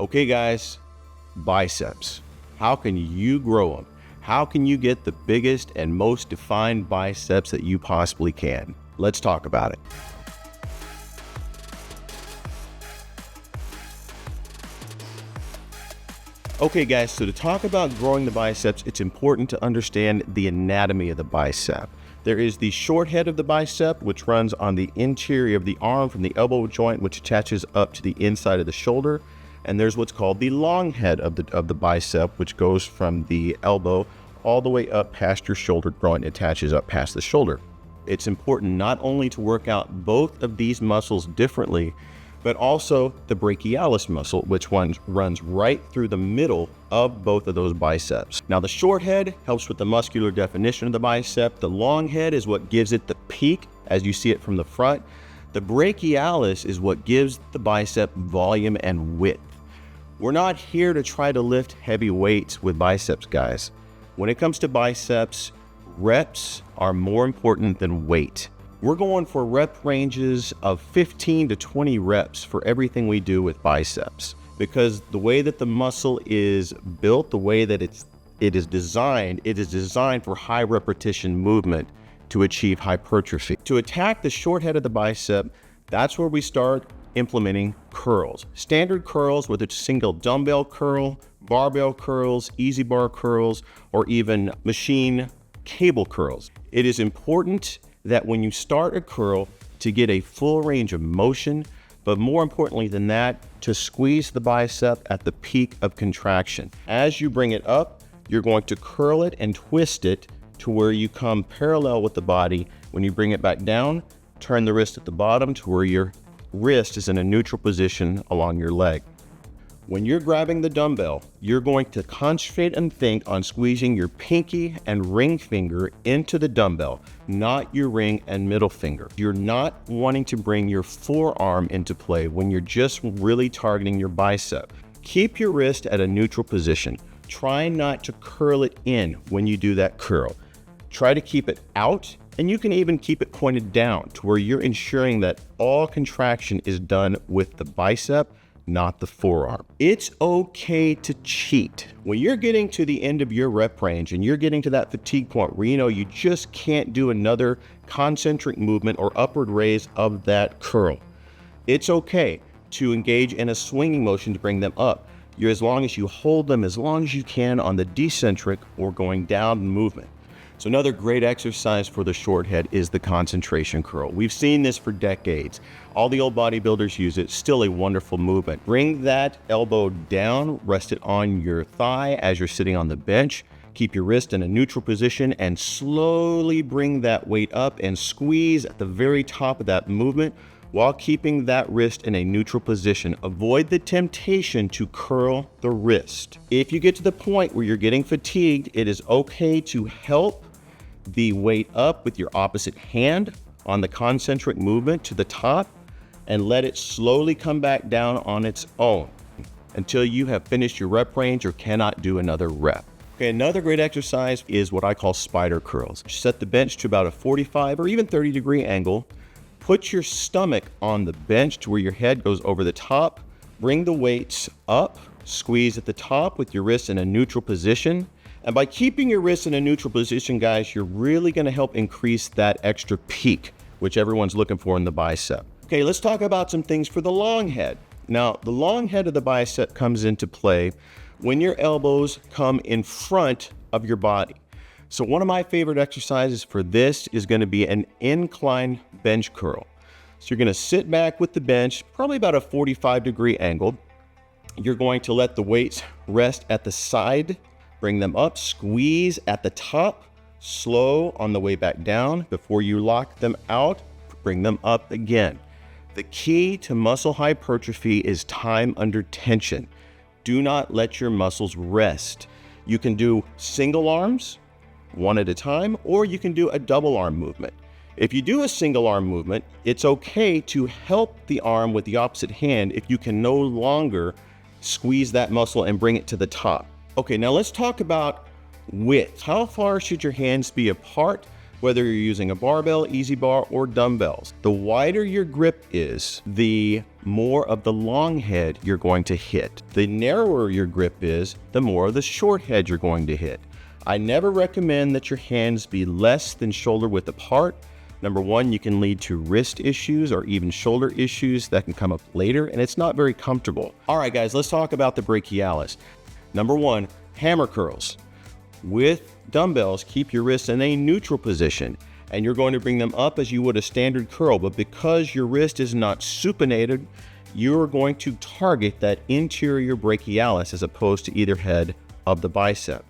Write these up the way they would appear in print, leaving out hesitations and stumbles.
Okay guys, biceps. How can you grow them? How can you get the biggest and most defined biceps that you possibly can? Let's talk about it. Okay guys, so to talk about growing the biceps, it's important to understand the anatomy of the bicep. There is the short head of the bicep, which runs on the interior of the arm from the elbow joint, which attaches up to the inside of the shoulder. And there's what's called the long head of the bicep, which goes from the elbow all the way up past your shoulder joint, attaches up past the shoulder. It's important not only to work out both of these muscles differently, but also the brachialis muscle, which runs right through the middle of both of those biceps. Now, the short head helps with the muscular definition of the bicep. The long head is what gives it the peak as you see it from the front. The brachialis is what gives the bicep volume and width. We're not here to try to lift heavy weights with biceps, guys. When it comes to biceps, reps are more important than weight. We're going for rep ranges of 15 to 20 reps for everything we do with biceps, because the way that the muscle is built, the way that it is designed for high repetition movement to achieve hypertrophy. To attack the short head of the bicep, that's where we start implementing curls. Standard curls, whether it's single dumbbell curl, barbell curls, easy bar curls, or even machine cable curls. It is important that when you start a curl to get a full range of motion, but more importantly than that, to squeeze the bicep at the peak of contraction. As you bring it up, you're going to curl it and twist it to where you come parallel with the body. When you bring it back down, turn the wrist at the bottom to where your wrist is in a neutral position along your leg. When you're grabbing the dumbbell, you're going to concentrate and think on squeezing your pinky and ring finger into the dumbbell, not your ring and middle finger. You're not wanting to bring your forearm into play when you're just really targeting your bicep. Keep your wrist at a neutral position. Try not to curl it in when you do that curl. Try to keep it out, and you can even keep it pointed down to where you're ensuring that all contraction is done with the bicep, not the forearm. It's okay to cheat. When you're getting to the end of your rep range and you're getting to that fatigue point where you know you just can't do another concentric movement or upward raise of that curl, it's okay to engage in a swinging motion to bring them up. As long as you hold them as long as you can on the decentric or going down movement. So another great exercise for the short head is the concentration curl. We've seen this for decades. All the old bodybuilders use it. Still a wonderful movement. Bring that elbow down, rest it on your thigh as you're sitting on the bench. Keep your wrist in a neutral position and slowly bring that weight up and squeeze at the very top of that movement while keeping that wrist in a neutral position. Avoid the temptation to curl the wrist. If you get to the point where you're getting fatigued, it is okay to help the weight up with your opposite hand on the concentric movement to the top and let it slowly come back down on its own until you have finished your rep range or cannot do another rep. Okay, another great exercise is what I call spider curls. Set the bench to about a 45 or even 30-degree angle. Put your stomach on the bench to where your head goes over the top. Bring the weights up, squeeze at the top with your wrists in a neutral position. And by keeping your wrists in a neutral position, guys, you're really gonna help increase that extra peak, which everyone's looking for in the bicep. Okay, let's talk about some things for the long head. Now, the long head of the bicep comes into play when your elbows come in front of your body. So one of my favorite exercises for this is gonna be an incline bench curl. So you're gonna sit back with the bench, probably about a 45-degree angle. You're going to let the weights rest at the side, bring them up, squeeze at the top, slow on the way back down. Before you lock them out, bring them up again. The key to muscle hypertrophy is time under tension. Do not let your muscles rest. You can do single arms, one at a time, or you can do a double arm movement. If you do a single arm movement, it's okay to help the arm with the opposite hand if you can no longer squeeze that muscle and bring it to the top. Okay, now let's talk about width. How far should your hands be apart whether you're using a barbell, easy bar, or dumbbells. The wider your grip is, the more of the long head you're going to hit. The narrower your grip is, the more of the short head you're going to hit. I never recommend that your hands be less than shoulder width apart. Number one, you can lead to wrist issues or even shoulder issues that can come up later, and it's not very comfortable. All right, guys, let's talk about the brachialis. Number one, hammer curls. With dumbbells, keep your wrists in a neutral position, and you're going to bring them up as you would a standard curl, but because your wrist is not supinated, you're going to target that interior brachialis as opposed to either head of the bicep.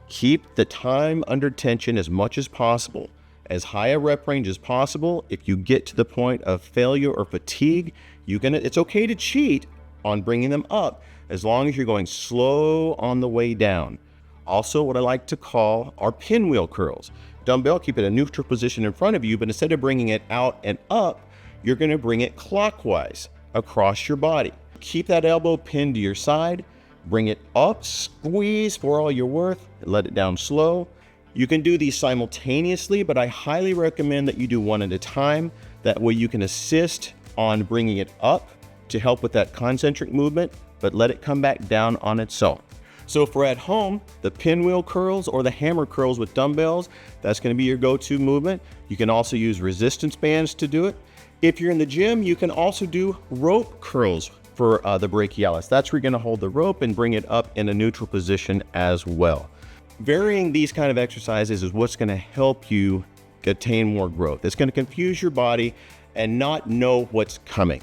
Keep the time under tension as much as possible, as high a rep range as possible. If you get to the point of failure or fatigue, it's okay to cheat on bringing them up as long as you're going slow on the way down. Also, what I like to call are pinwheel curls. Dumbbell, keep it a neutral position in front of you, but instead of bringing it out and up, you're going to bring it clockwise across your body. Keep that elbow pinned to your side, bring it up, squeeze for all you're worth, let it down slow. You can do these simultaneously, but I highly recommend that you do one at a time. That way you can assist on bringing it up to help with that concentric movement, but let it come back down on its own. So for at home, the pinwheel curls or the hammer curls with dumbbells, that's going to be your go-to movement. You can also use resistance bands to do it. If you're in the gym, you can also do rope curls for the brachialis. That's where you're going to hold the rope and bring it up in a neutral position as well. Varying these kind of exercises is what's going to help you attain more growth. It's going to confuse your body and not know what's coming.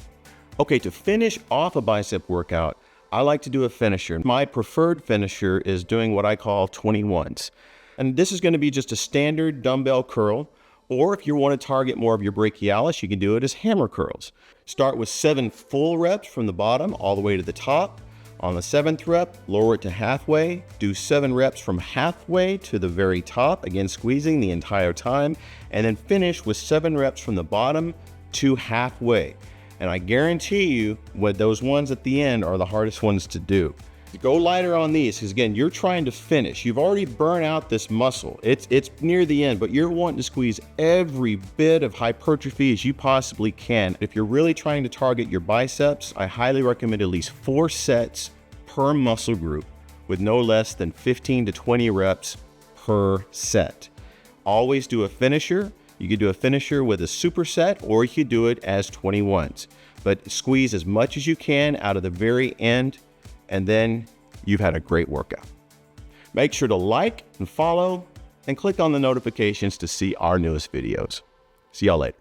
Okay, to finish off a bicep workout, I like to do a finisher. My preferred finisher is doing what I call 21s. And this is going to be just a standard dumbbell curl, or if you want to target more of your brachialis, you can do it as hammer curls. Start with 7 full reps from the bottom all the way to the top. On the 7th rep, lower it to halfway. Do 7 reps from halfway to the very top, again squeezing the entire time, and then finish with 7 reps from the bottom to halfway. And I guarantee you, what those ones at the end are the hardest ones to do. Go lighter on these, because again, you're trying to finish. You've already burned out this muscle. It's near the end, but you're wanting to squeeze every bit of hypertrophy as you possibly can. If you're really trying to target your biceps, I highly recommend at least 4 sets per muscle group with no less than 15 to 20 reps per set. Always do a finisher. You could do a finisher with a superset, or you could do it as 21s. But squeeze as much as you can out of the very end, and then you've had a great workout. Make sure to like and follow, and click on the notifications to see our newest videos. See y'all later.